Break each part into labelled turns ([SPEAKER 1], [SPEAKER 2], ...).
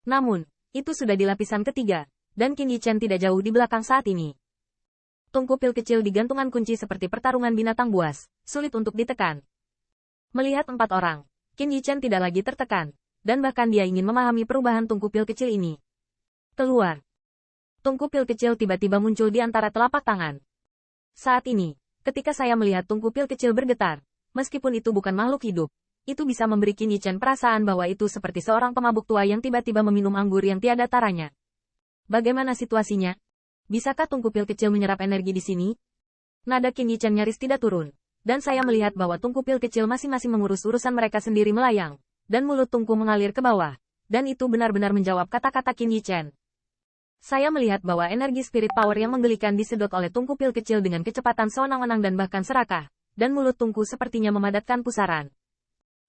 [SPEAKER 1] Namun, itu sudah di lapisan ketiga, dan Qin Yichen tidak jauh di belakang saat ini. Tungku pil kecil di gantungan kunci seperti pertarungan binatang buas, sulit untuk ditekan. Melihat 4 orang, Qin Yichen tidak lagi tertekan, dan bahkan dia ingin memahami perubahan tungku pil kecil ini. Keluar. Tungku pil kecil tiba-tiba muncul di antara telapak tangan. Saat ini, ketika saya melihat tungku pil kecil bergetar, meskipun itu bukan makhluk hidup, itu bisa memberi Qin Yichen perasaan bahwa itu seperti seorang pemabuk tua yang tiba-tiba meminum anggur yang tiada taranya. Bagaimana situasinya? Bisakah tungku pil kecil menyerap energi di sini? Nada Qin Yichen nyaris tidak turun, dan saya melihat bahwa tungku pil kecil masing-masing mengurus urusan mereka sendiri melayang, dan mulut tungku mengalir ke bawah, dan itu benar-benar menjawab kata-kata Qin Yichen. Saya melihat bahwa energi spirit power yang menggelikan disedot oleh tungku pil kecil dengan kecepatan sewenang-wenang dan bahkan serakah, dan mulut tungku sepertinya memadatkan pusaran.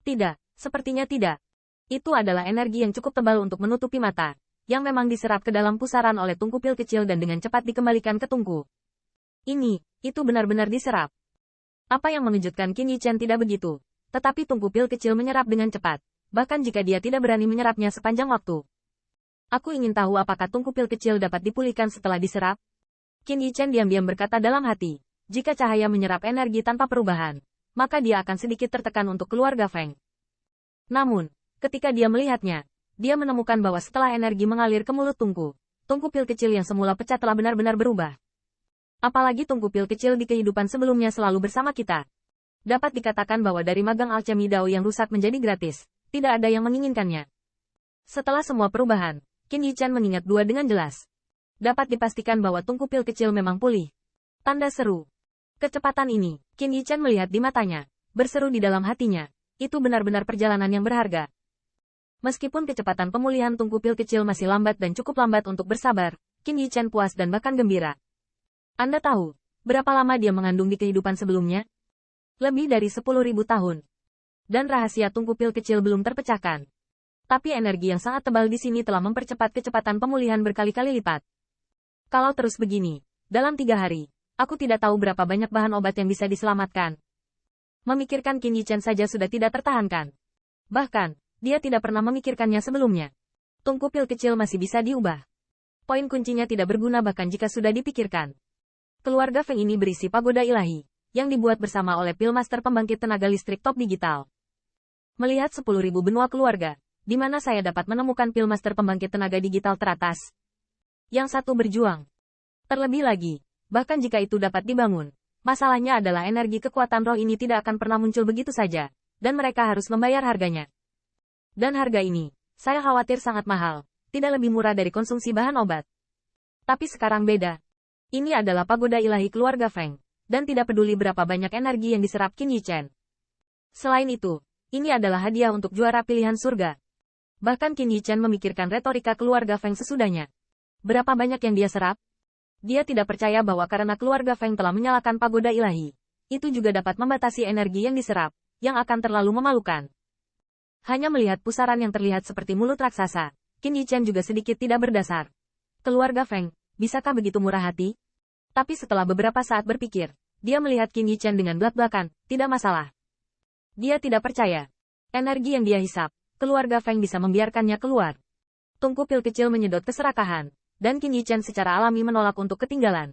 [SPEAKER 1] Tidak, sepertinya tidak. Itu adalah energi yang cukup tebal untuk menutupi mata, yang memang diserap ke dalam pusaran oleh tungku pil kecil dan dengan cepat dikembalikan ke tungku. Itu benar-benar diserap. Apa yang mengejutkan Qin Yichen tidak begitu, tetapi tungku pil kecil menyerap dengan cepat, bahkan jika dia tidak berani menyerapnya sepanjang waktu. Aku ingin tahu apakah tungku pil kecil dapat dipulihkan setelah diserap? Qin Yichen diam-diam berkata dalam hati, jika cahaya menyerap energi tanpa perubahan, maka dia akan sedikit tertekan untuk keluarga Feng. Namun, ketika dia melihatnya, dia menemukan bahwa setelah energi mengalir ke mulut tungku pil kecil yang semula pecah telah benar-benar berubah. Apalagi tungku pil kecil di kehidupan sebelumnya selalu bersama kita. Dapat dikatakan bahwa dari magang alchemy Dao yang rusak menjadi gratis, tidak ada yang menginginkannya. Setelah semua perubahan, Qin Yichen mengingat dua dengan jelas. Dapat dipastikan bahwa tungku pil kecil memang pulih. Tanda seru. Kecepatan ini, Qin Yichen melihat di matanya, berseru di dalam hatinya, itu benar-benar perjalanan yang berharga. Meskipun kecepatan pemulihan tungku pil kecil masih lambat dan cukup lambat untuk bersabar, Qin Yichen puas dan bahkan gembira. Anda tahu, berapa lama dia mengandung di kehidupan sebelumnya? Lebih dari 10.000 tahun. Dan rahasia tungku pil kecil belum terpecahkan. Tapi energi yang sangat tebal di sini telah mempercepat kecepatan pemulihan berkali-kali lipat. Kalau terus begini, dalam 3 hari, aku tidak tahu berapa banyak bahan obat yang bisa diselamatkan. Memikirkan Qin Yichen saja sudah tidak tertahankan. Bahkan, dia tidak pernah memikirkannya sebelumnya. Tungku pil kecil masih bisa diubah. Poin kuncinya tidak berguna bahkan jika sudah dipikirkan. Keluarga Feng ini berisi pagoda ilahi, yang dibuat bersama oleh Pillmaster pembangkit tenaga listrik top digital. Melihat 10.000 benua keluarga, di mana saya dapat menemukan Pillmaster pembangkit tenaga digital teratas. Yang satu berjuang. Terlebih lagi, bahkan jika itu dapat dibangun, masalahnya adalah energi kekuatan roh ini tidak akan pernah muncul begitu saja, dan mereka harus membayar harganya. Dan harga ini, saya khawatir sangat mahal, tidak lebih murah dari konsumsi bahan obat. Tapi sekarang beda. Ini adalah pagoda ilahi keluarga Feng, dan tidak peduli berapa banyak energi yang diserap Qin Yichen. Selain itu, ini adalah hadiah untuk juara pilihan surga. Bahkan Qin Yichen memikirkan retorika keluarga Feng sesudahnya. Berapa banyak yang dia serap? Dia tidak percaya bahwa karena keluarga Feng telah menyalakan pagoda ilahi, itu juga dapat membatasi energi yang diserap, yang akan terlalu memalukan. Hanya melihat pusaran yang terlihat seperti mulut raksasa, Qin Yichen juga sedikit tidak berdasar. Keluarga Feng, bisakah begitu murah hati? Tapi setelah beberapa saat berpikir, dia melihat Qin Yichen dengan belak-belakan, tidak masalah. Dia tidak percaya. Energi yang dia hisap, keluarga Feng bisa membiarkannya keluar. Tungku pil kecil menyedot keserakahan, dan Qin Yichen secara alami menolak untuk ketinggalan.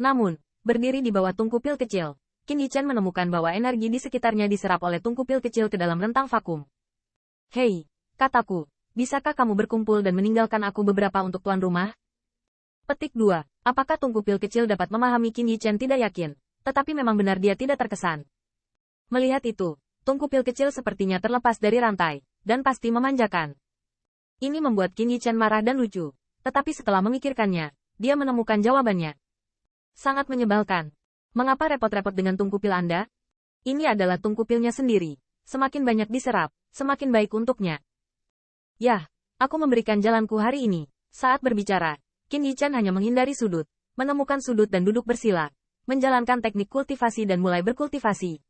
[SPEAKER 1] Namun, berdiri di bawah tungku pil kecil, Qin Yichen menemukan bahwa energi di sekitarnya diserap oleh tungku pil kecil ke dalam rentang vakum. Hei, kataku, bisakah kamu berkumpul dan meninggalkan aku beberapa untuk tuan rumah? Petik 2. Apakah tungku pil kecil dapat memahami Qin Yichen tidak yakin, tetapi memang benar dia tidak terkesan. Melihat itu, tungku pil kecil sepertinya terlepas dari rantai, dan pasti memanjakan. Ini membuat Qin Yichen marah dan lucu. Tetapi setelah memikirkannya, dia menemukan jawabannya. Sangat menyebalkan. Mengapa repot-repot dengan tungku pil Anda? Ini adalah tungku pilnya sendiri. Semakin banyak diserap, semakin baik untuknya. Yah, aku memberikan jalanku hari ini. Saat berbicara, Qin Yichen hanya menghindari sudut, menemukan sudut dan duduk bersila, menjalankan teknik kultivasi dan mulai berkultivasi.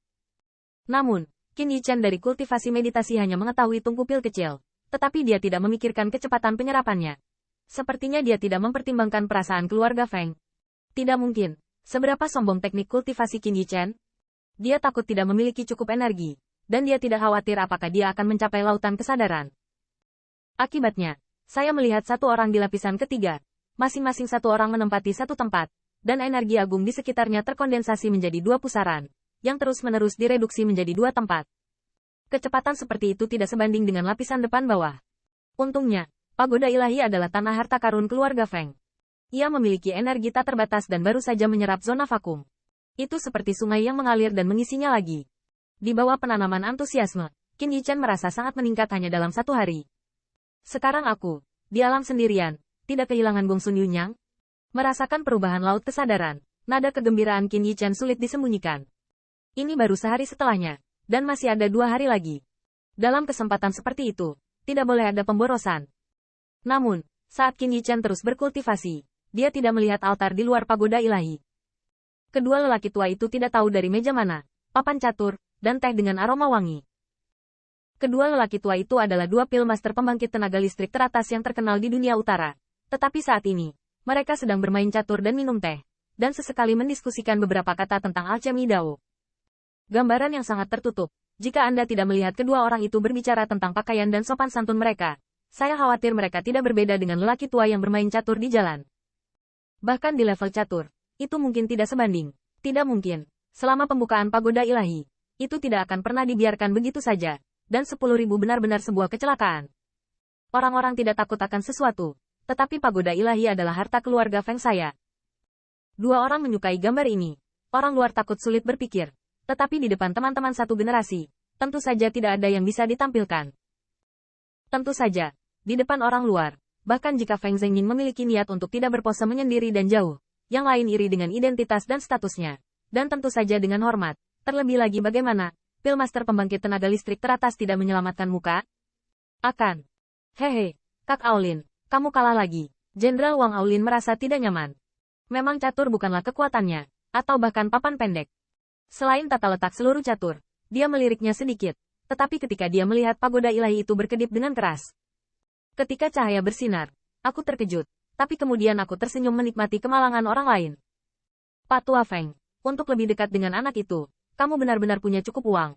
[SPEAKER 1] Namun, Qin Yichen dari kultivasi meditasi hanya mengetahui tungku pil kecil, tetapi dia tidak memikirkan kecepatan penyerapannya. Sepertinya dia tidak mempertimbangkan perasaan keluarga Feng. Tidak mungkin. Seberapa sombong teknik kultivasi Qin Yichen? Dia takut tidak memiliki cukup energi, dan dia tidak khawatir apakah dia akan mencapai lautan kesadaran. Akibatnya, Saya melihat satu orang di lapisan ketiga. Masing-masing satu orang menempati satu tempat, dan energi agung di sekitarnya terkondensasi menjadi dua pusaran, yang terus-menerus direduksi menjadi dua tempat. Kecepatan seperti itu tidak sebanding dengan lapisan depan bawah. Untungnya, pagoda ilahi adalah tanah harta karun keluarga Feng. Ia memiliki energi tak terbatas dan baru saja menyerap zona vakum. Itu seperti sungai yang mengalir dan mengisinya lagi. Di bawah penanaman antusiasme, Qin Yichen merasa sangat meningkat hanya dalam satu hari. Sekarang aku, di alam sendirian, tidak kehilangan Gong Sun Yunyang. Merasakan perubahan laut kesadaran, nada kegembiraan Qin Yichen sulit disembunyikan. Ini baru sehari setelahnya, dan masih ada 2 hari lagi. Dalam kesempatan seperti itu, tidak boleh ada pemborosan. Namun, saat Qin Yichen terus berkultivasi, dia tidak melihat altar di luar pagoda ilahi. Kedua lelaki tua itu tidak tahu dari meja mana, papan catur, dan teh dengan aroma wangi. Kedua lelaki tua itu adalah 2 pil master pembangkit tenaga listrik teratas yang terkenal di dunia utara. Tetapi saat ini, mereka sedang bermain catur dan minum teh, dan sesekali mendiskusikan beberapa kata tentang alchemy Dao. Gambaran yang sangat tertutup. Jika Anda tidak melihat kedua orang itu berbicara tentang pakaian dan sopan santun mereka, saya khawatir mereka tidak berbeda dengan lelaki tua yang bermain catur di jalan. Bahkan di level catur, itu mungkin tidak sebanding. Tidak mungkin. Selama pembukaan pagoda ilahi, itu tidak akan pernah dibiarkan begitu saja. Dan 10.000 benar-benar sebuah kecelakaan. Orang-orang tidak takut akan sesuatu, tetapi pagoda ilahi adalah harta keluarga Feng saya. 2 orang menyukai gambar ini. Orang luar takut sulit berpikir, tetapi di depan teman-teman satu generasi, tentu saja tidak ada yang bisa ditampilkan. Tentu saja, di depan orang luar, bahkan jika Feng Zhengying memiliki niat untuk tidak berpose menyendiri dan jauh, yang lain iri dengan identitas dan statusnya, dan tentu saja dengan hormat, terlebih lagi bagaimana pil master pembangkit tenaga listrik teratas tidak menyelamatkan muka? Akan. Hehe, Kak Aulin, kamu kalah lagi. Jenderal Wang Aulin merasa tidak nyaman. Memang catur bukanlah kekuatannya, atau bahkan papan pendek. Selain tata letak seluruh catur, dia meliriknya sedikit, tetapi ketika dia melihat pagoda ilahi itu berkedip dengan keras. Ketika cahaya bersinar, aku terkejut, tapi kemudian aku tersenyum menikmati kemalangan orang lain. Pak Tua Feng, untuk lebih dekat dengan anak itu, kamu benar-benar punya cukup uang.